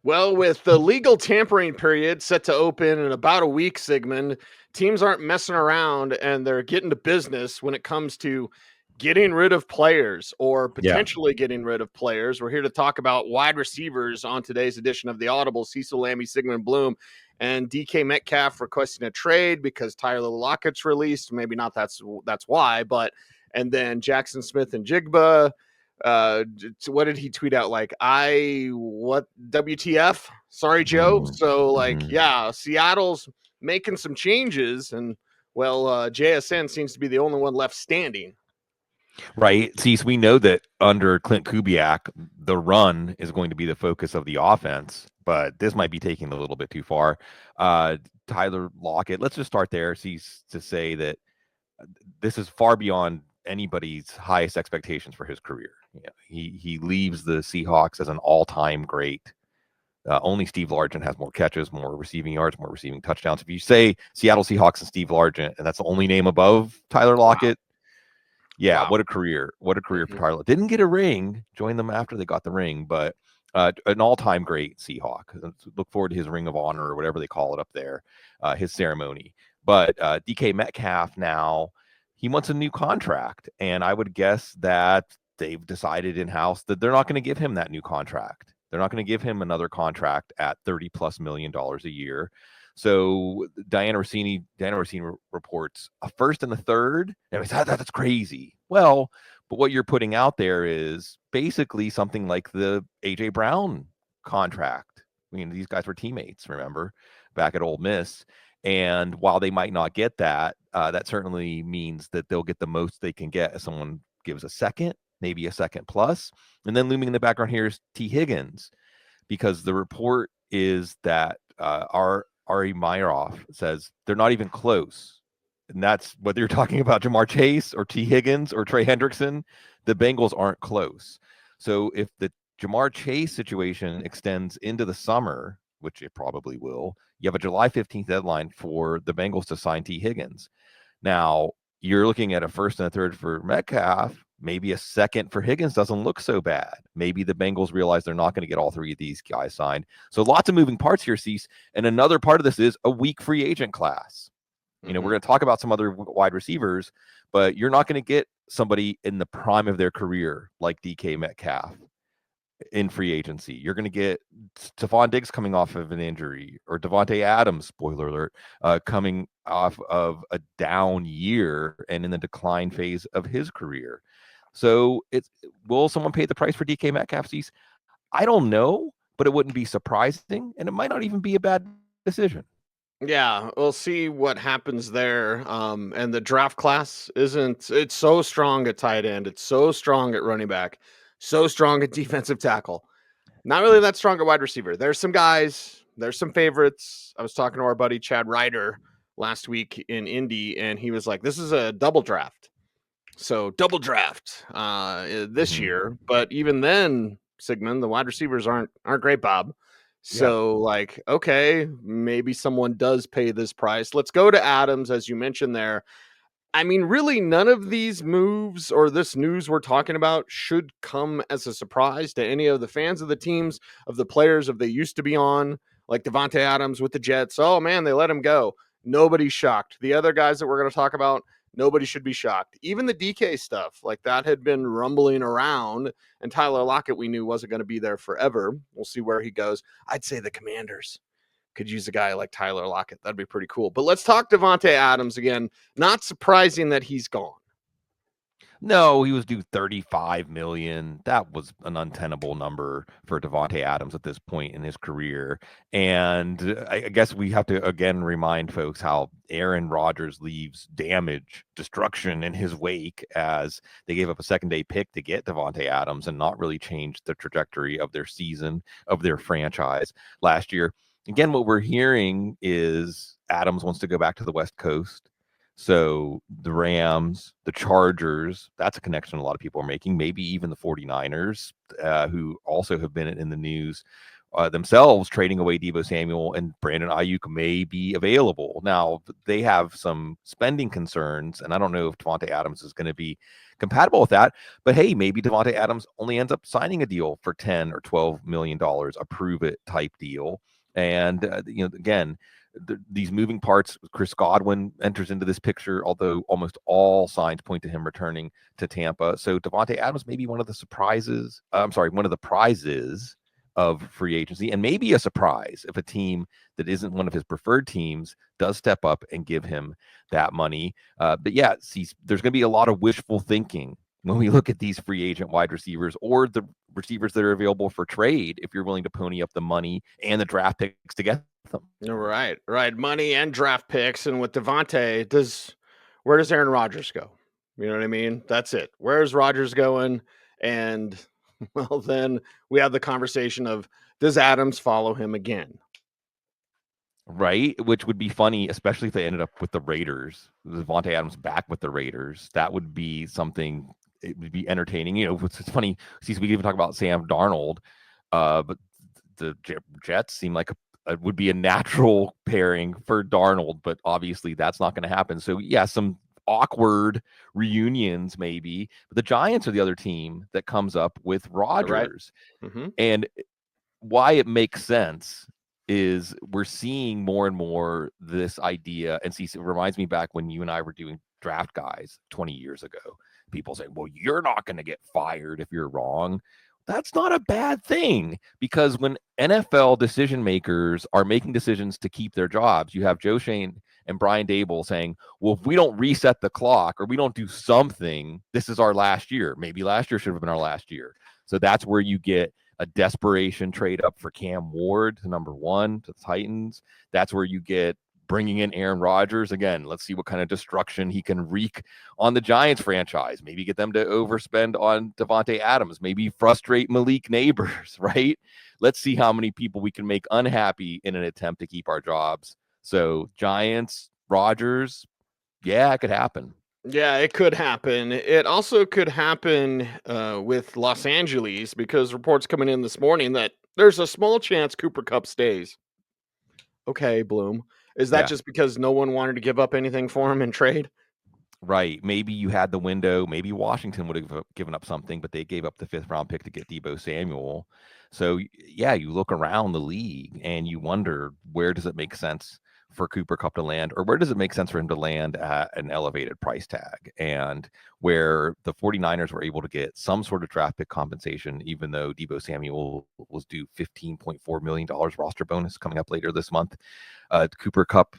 Well, with the legal tampering period set to open in about a week, Sigmund, teams aren't messing around and they're getting to business when it comes to getting rid of players or Yeah. potentially getting rid of players. We're here to talk about wide receivers on today's edition of the Audible. Cecil, Lammey, Sigmund, Bloom, and DK Metcalf requesting a trade because Tyler Lockett's released. Maybe not. That's why, but and then Jackson Smith and Jigba. What did he tweet out? Like, what WTF? Sorry, Joe. So, like, Mm-hmm. yeah, Seattle's making some changes, and well, JSN seems to be the only one left standing. Right. See, so we know that under Clint Kubiak, the run is going to be the focus of the offense, but this might be taking a little bit too far. Tyler Lockett, let's just start there. See, to say that this is far beyond anybody's highest expectations for his career. Yeah, he leaves the Seahawks as an all-time great. Only Steve Largent has more catches, more receiving yards, more receiving touchdowns. If you say Seattle Seahawks and Steve Largent, and that's the only name above Tyler Lockett, yeah, Wow. what a career. What a career for Mhm. Tyler. Didn't get a ring, joined them after they got the ring, but an all-time great Seahawk. Look forward to his Ring of Honor or whatever they call it up there, his ceremony. But DK Metcalf now, he wants a new contract, and I would guess that they've decided in-house that they're not going to give him that new contract. They're not going to give him another contract at $30+ million a year. So Diana Rossini reports a first and a third. And that's crazy. Well, but what you're putting out there is basically something like the AJ Brown contract. I mean, these guys were teammates, remember, back at Ole Miss. And while they might not get that, that certainly means that they'll get the most they can get if someone gives a second, maybe a second plus. And then looming in the background here is T. Higgins, because the report is that Ari Meyerhoff says they're not even close. And that's whether you're talking about Jamar Chase or T. Higgins or Trey Hendrickson, the Bengals aren't close. So if the Jamar Chase situation extends into the summer, which it probably will, you have a July 15th deadline for the Bengals to sign T. Higgins. Now, you're looking at a first and a third for Metcalf. Maybe a second for Higgins doesn't look so bad. Maybe the Bengals realize they're not going to get all three of these guys signed. So lots of moving parts here, Cease. And another part of this is a weak free agent class. You know, we're going to talk about some other wide receivers, but you're not going to get somebody in the prime of their career like DK Metcalf in free agency. You're going to get Stephon Diggs coming off of an injury, or Davante Adams, spoiler alert, coming off of a down year and in the decline phase of his career. So will someone pay the price for DK Metcalf? I don't know, but it wouldn't be surprising, and it might not even be a bad decision. Yeah, we'll see what happens there. And the draft class it's so strong at tight end, it's so strong at running back, so strong at defensive tackle. Not really that strong at wide receiver. There's some guys, there's some favorites. I was talking to our buddy Chad Ryder last week in Indy, and he was like, this is a double draft. So double draft this year. But even then, Sigmund, the wide receivers aren't great, Bob. So, like, okay, maybe someone does pay this price. Let's go to Adams, as you mentioned there. I mean, really, none of these moves or this news we're talking about should come as a surprise to any of the fans of the teams, of the players of they used to be on, like Davante Adams with the Jets. Oh, man, they let him go. Nobody's shocked. The other guys that we're going to talk about, nobody should be shocked. Even the DK stuff, like that had been rumbling around, and Tyler Lockett we knew wasn't going to be there forever. We'll see where he goes. I'd say the Commanders could use a guy like Tyler Lockett. That'd be pretty cool. But let's talk Davante Adams again. Not surprising that he's gone. No, he was due $35 million. That was an untenable number for Davante Adams at this point in his career. And I guess we have to again remind folks how Aaron Rodgers leaves damage, destruction in his wake, as they gave up a second-day pick to get Davante Adams and not really change the trajectory of their season, of their franchise last year. Again, what we're hearing is Adams wants to go back to the West Coast. So the Rams, the Chargers, that's a connection a lot of people are making, maybe even the 49ers, who also have been in the news themselves trading away Deebo Samuel, and Brandon Ayuk may be available. Now, they have some spending concerns, and I don't know if Davante Adams is going to be compatible with that. But hey, maybe Davante Adams only ends up signing a deal for $10 or $12 million, a prove it type deal. And, again, these moving parts, Chris Godwin enters into this picture, although almost all signs point to him returning to Tampa. So Davante Adams may be one of the one of the prizes of free agency, and maybe a surprise if a team that isn't one of his preferred teams does step up and give him that money. But yeah, there's going to be a lot of wishful thinking when we look at these free agent wide receivers or the receivers that are available for trade, if you're willing to pony up the money and the draft picks to get them. Right. Money and draft picks. And with Davante, where does Aaron Rodgers go? You know what I mean? That's it. Where's Rodgers going? And well, then we have the conversation of, does Adams follow him again? Right, which would be funny, especially if they ended up with the Raiders. Davante Adams back with the Raiders. That would be something. It would be entertaining. It's funny. See, we even talk about Sam Darnold, but the Jets seem like it would be a natural pairing for Darnold, but obviously that's not going to happen. So yeah, some awkward reunions maybe. But the Giants are the other team that comes up with Rodgers, right. Mm-hmm. and why it makes sense is we're seeing more and more this idea, and see, it reminds me back when you and I were doing draft guys 20 years ago. People say, well, you're not going to get fired if you're wrong. That's not a bad thing, because when NFL decision makers are making decisions to keep their jobs, you have Joe Shane and Brian Dable saying, well, if we don't reset the clock or we don't do something, this is our last year. Maybe last year should have been our last year. So that's where you get a desperation trade up for Cam Ward to number 1 to the Titans. That's where you get bringing in Aaron Rodgers. Again, let's see what kind of destruction he can wreak on the Giants franchise. Maybe get them to overspend on Davante Adams. Maybe frustrate Malik Neighbors, right? Let's see how many people we can make unhappy in an attempt to keep our jobs. So Giants, Rodgers, yeah, it could happen. Yeah, it could happen. It also could happen with Los Angeles, because reports coming in this morning that there's a small chance Cooper Kupp stays. Okay, Bloom. Is that just because no one wanted to give up anything for him in trade? Right. Maybe you had the window. Maybe Washington would have given up something, but they gave up the 5th round pick to get Deebo Samuel. So yeah, you look around the league and you wonder, where does it make sense for Cooper Kupp to land, or where does it make sense for him to land at an elevated price tag? And where the 49ers were able to get some sort of draft pick compensation, even though Deebo Samuel was due $15.4 million roster bonus coming up later this month. Cooper Kupp,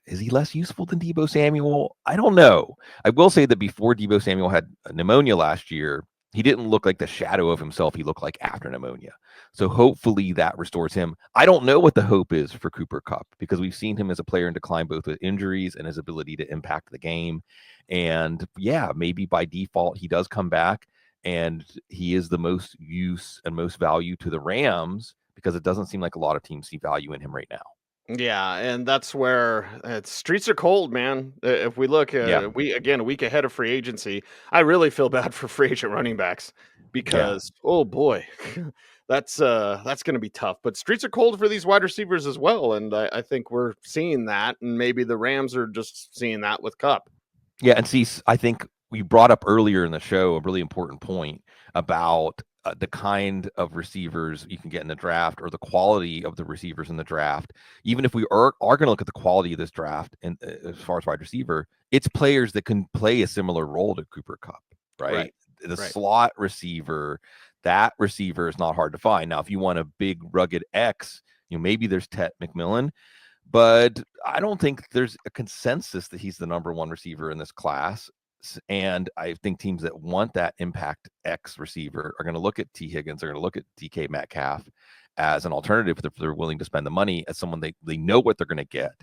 is he less useful than Deebo Samuel? I don't know. I will say that before Deebo Samuel had pneumonia last year, he didn't look like the shadow of himself he looked like after pneumonia. So hopefully that restores him. I don't know what the hope is for Cooper Kupp, because we've seen him as a player in decline, both with injuries and his ability to impact the game. And yeah, maybe by default he does come back and he is the most use and most value to the Rams, because it doesn't seem like a lot of teams see value in him right now. Yeah, and that's where streets are cold, man. If we look, a week ahead of free agency, I really feel bad for free agent running backs, because oh boy, that's going to be tough. But streets are cold for these wide receivers as well, and I think we're seeing that, and maybe the Rams are just seeing that with Kupp. Yeah, and see, I think we brought up earlier in the show a really important point about the kind of receivers you can get in the draft, or the quality of the receivers in the draft. Even if we are going to look at the quality of this draft, and as far as wide receiver, it's players that can play a similar role to Cooper Kupp, right? The slot receiver, that receiver is not hard to find. Now, if you want a big rugged X, maybe there's Ted McMillan, but I don't think there's a consensus that he's the number 1 receiver in this class. And I think teams that want that impact X receiver are going to look at T. Higgins, are going to look at DK Metcalf as an alternative if they're willing to spend the money, as someone they know what they're going to get.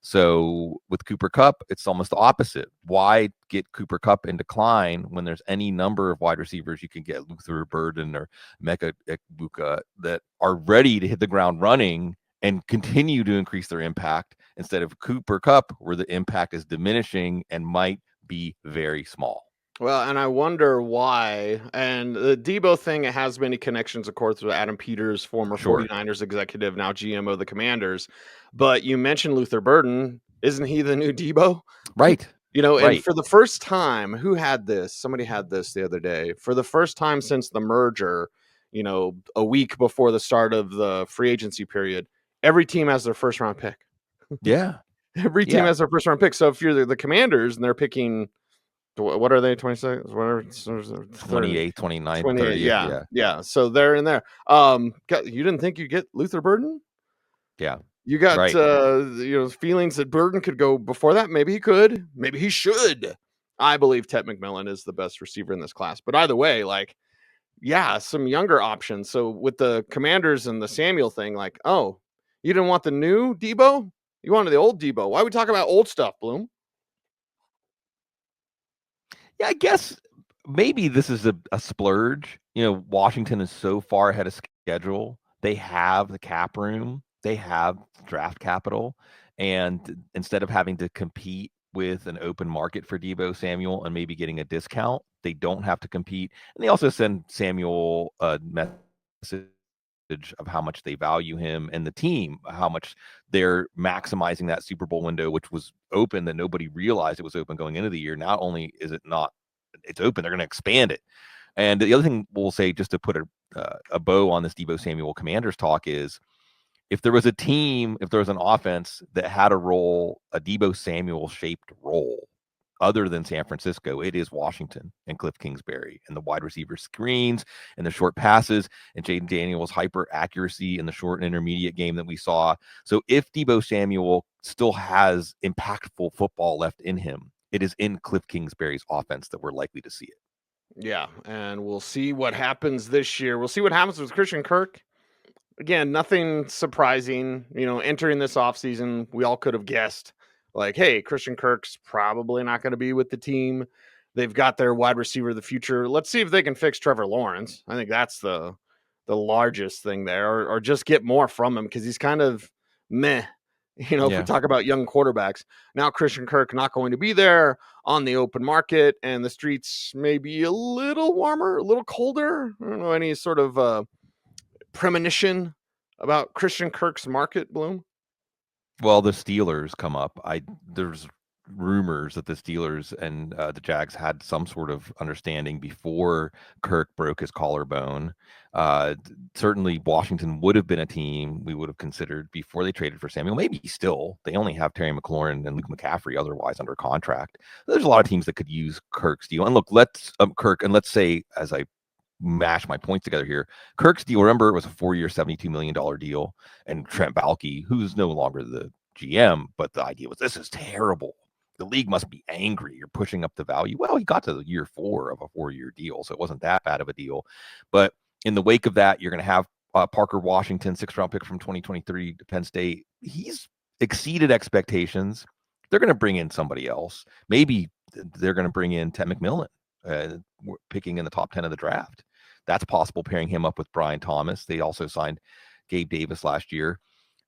So with Cooper Kupp, it's almost the opposite. Why get Cooper Kupp in decline when there's any number of wide receivers you can get, Luther Burden or Mecca Ekbuka, that are ready to hit the ground running and continue to increase their impact, instead of Cooper Kupp, where the impact is diminishing and might be very small. Well, and I wonder why. And the Deebo thing, it has many connections, of course, with Adam Peters, former Sure. 49ers executive, now GM of the Commanders. But you mentioned Luther Burden. Isn't he the new Deebo? Right. And Right. for the first time, who had this? Somebody had this the other day. For the first time since the merger, a week before the start of the free agency period, every team has their first round pick. Yeah. Every team Yeah. has their first round pick. So if you're the Commanders and they're picking, what are they, 26? Whatever, 28th, 29th, 28. 30th. Yeah, Yeah. yeah. So they're in there. You didn't think you get Luther Burden? Yeah. You got Right. feelings that Burden could go before that. Maybe he could. Maybe he should. I believe Ted McMillan is the best receiver in this class. But either way, some younger options. So with the Commanders and the Samuel thing, oh, you didn't want the new Deebo? You wanted the old Deebo. Why are we talking about old stuff, Bloom? Yeah, I guess maybe this is a splurge. Washington is so far ahead of schedule. They have the cap room, they have draft capital, and instead of having to compete with an open market for Deebo Samuel and maybe getting a discount, they don't have to compete. And they also send Samuel a message of how much they value him and the team, how much they're maximizing that Super Bowl window, which was open that nobody realized it was open going into the year. Not only is it not, it's open, they're going to expand it. And the other thing we'll say, just to put a bow on this Deebo Samuel Commanders talk, is if there was a team, if there was an offense that had a role, a Deebo Samuel shaped role, other than San Francisco, it is Washington and Cliff Kingsbury and the wide receiver screens and the short passes and Jaden Daniels' hyper accuracy in the short and intermediate game that we saw. So if Deebo Samuel still has impactful football left in him, it is in Cliff Kingsbury's offense that we're likely to see it. Yeah, and we'll see what happens this year. We'll see what happens with Christian Kirk. Again, nothing surprising. Entering this offseason, we all could have guessed, hey, Christian Kirk's probably not going to be with the team. They've got their wide receiver of the future. Let's see if they can fix Trevor Lawrence. I think that's the largest thing there, or just get more from him, because he's kind of meh. If we talk about young quarterbacks, now Christian Kirk not going to be there on the open market, and the streets may be a little warmer, a little colder. I don't know any sort of premonition about Christian Kirk's market, Bloom? Well, the Steelers come up. There's rumors that the Steelers and the Jags had some sort of understanding before Kirk broke his collarbone. Certainly, Washington would have been a team we would have considered before they traded for Samuel. Maybe still. They only have Terry McLaurin and Luke McCaffrey otherwise under contract. There's a lot of teams that could use Kirk's deal. And look, let's say, as I mash my points together here, Kirk's deal, remember, it was a 4-year, $72 million deal. And Trent Baalke, who's no longer the GM, but the idea was, this is terrible. The league must be angry. You're pushing up the value. Well, he got to the year 4 of a 4-year deal, so it wasn't that bad of a deal. But in the wake of that, you're going to have Parker Washington, 6th-round pick from 2023 to Penn State. He's exceeded expectations. They're going to bring in somebody else. Maybe they're going to bring in Ted McMillan, picking in the top 10 of the draft. That's possible, pairing him up with Brian Thomas. They also signed Gabe Davis last year.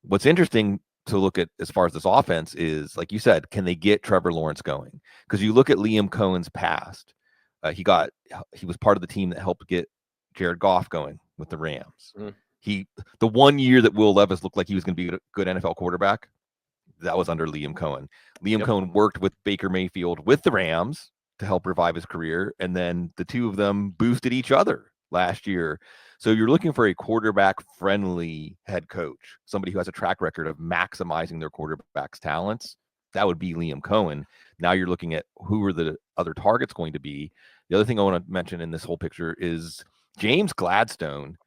What's interesting to look at as far as this offense is, like you said, can they get Trevor Lawrence going? Because you look at Liam Cohen's past. He was part of the team that helped get Jared Goff going with the Rams. The 1 year that Will Levis looked like he was going to be a good NFL quarterback, that was under Liam Cohen. Cohen worked with Baker Mayfield with the Rams to help revive his career, and then the two of them boosted each other last year. So you're looking for a quarterback-friendly head coach, somebody who has a track record of maximizing their quarterback's talents. That would be Liam Cohen. Now you're looking at who are the other targets going to be. The other thing I want to mention in this whole picture is James Gladstone.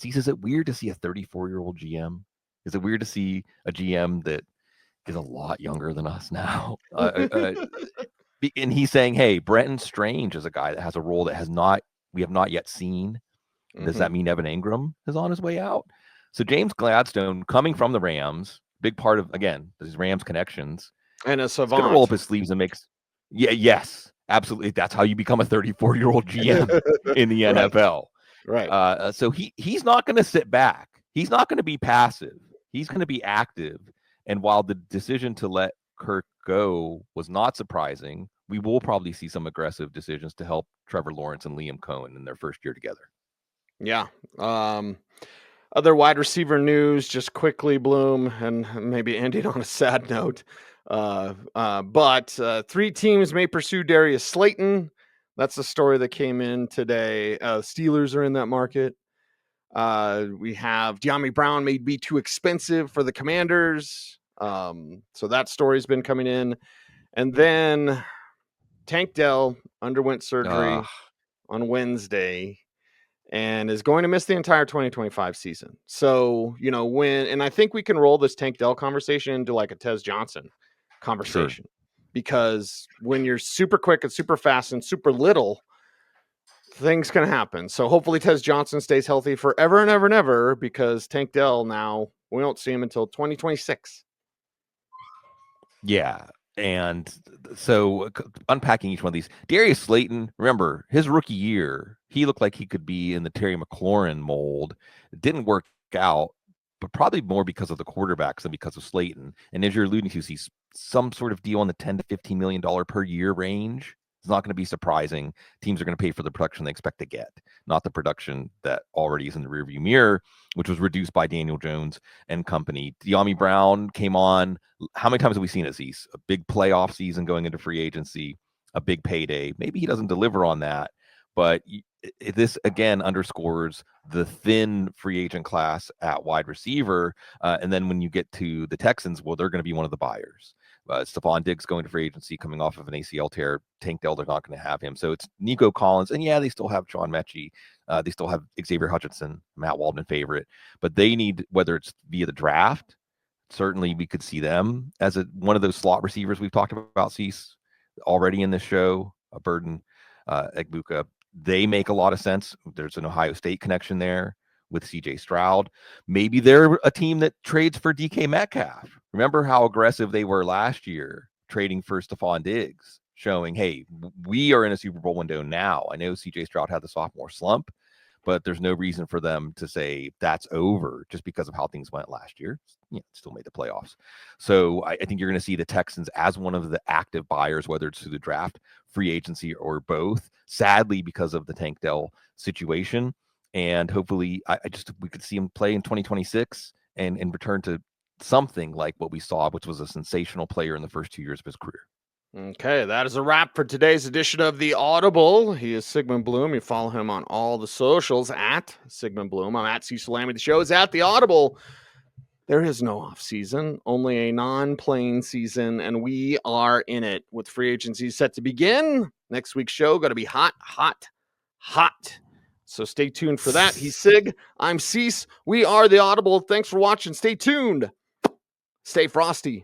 He says, is it weird to see a 34-year-old GM? Is it weird to see a GM that is a lot younger than us now? And he's saying, hey, Brenton Strange is a guy that has a role that we have not yet seen. Does that mean Evan Ingram is on his way out? So James Gladstone, coming from the Rams, big part of, again, his Rams connections, and a savant, going to roll up his sleeves and makes. Yes, absolutely. That's how you become a 34-year-old GM in the NFL. Right. So he's not going to sit back. He's not going to be passive. He's going to be active. And while the decision to let Kirk go was not surprising, we will probably see some aggressive decisions to help Trevor Lawrence and Liam Cohen in their first year together. Yeah. Other wide receiver news, just quickly, Bloom, and maybe ending on a sad note. But 3 teams may pursue Darius Slayton. That's the story that came in today. Steelers are in that market. We have De'Ami Brown may be too expensive for the Commanders. So that story's been coming in. And then Tank Dell underwent surgery on Wednesday and is going to miss the entire 2025 season. So, and I think we can roll this Tank Dell conversation into like a Tez Johnson conversation, because when you're super quick and super fast and super little, things can happen. So hopefully Tez Johnson stays healthy forever and ever and ever, because Tank Dell, now we won't see him until 2026. Yeah. And so unpacking each one of these, Darius Slayton, remember his rookie year, he looked like he could be in the Terry McLaurin mold. It didn't work out, but probably more because of the quarterbacks than because of Slayton. And as you're alluding to, see some sort of deal in the $10 to $15 million per year range. It's not going to be surprising. Teams are going to pay for the production they expect to get, not the production that already is in the rearview mirror, which was reduced by Daniel Jones and company. De'Ami Brown came on. How many times have we seen it, Cease? A big playoff season going into free agency, a big payday. Maybe he doesn't deliver on that, but this again underscores the thin free agent class at wide receiver. And then when you get to the Texans, well, they're going to be one of the buyers. Stephon Diggs going to free agency, coming off of an ACL tear. Tank Dell, they're not going to have him. So it's Nico Collins. And yeah, they still have John Mechie. They still have Xavier Hutchinson, Matt Waldman favorite. But they need, whether it's via the draft, certainly we could see them as one of those slot receivers we've talked about, Cease, already in this show, Burden, Egbuka. They make a lot of sense. There's an Ohio State connection there with CJ Stroud. Maybe they're a team that trades for DK Metcalf. Remember how aggressive they were last year trading for Stephon Diggs, showing, hey, we are in a Super Bowl window now. I know CJ Stroud had the sophomore slump, but there's no reason for them to say that's over just because of how things went last year. Still made the playoffs. So I think you're going to see the Texans as one of the active buyers, whether it's through the draft, free agency, or both, sadly, because of the Tank Dell situation. And hopefully we could see him play in 2026 and return to something like what we saw, which was a sensational player in the first 2 years of his career. Okay, that is a wrap for today's edition of The Audible. He is Sigmund Bloom. You follow him on all the socials at Sigmund Bloom. I'm at Cecil Lammey. The show is at The Audible. There is no off season, only a non-playing season, and we are in it with free agency set to begin. Next week's show going to be hot, hot, hot. So stay tuned for that. He's Sig. I'm Cease. We are The Audible. Thanks for watching. Stay tuned. Stay frosty.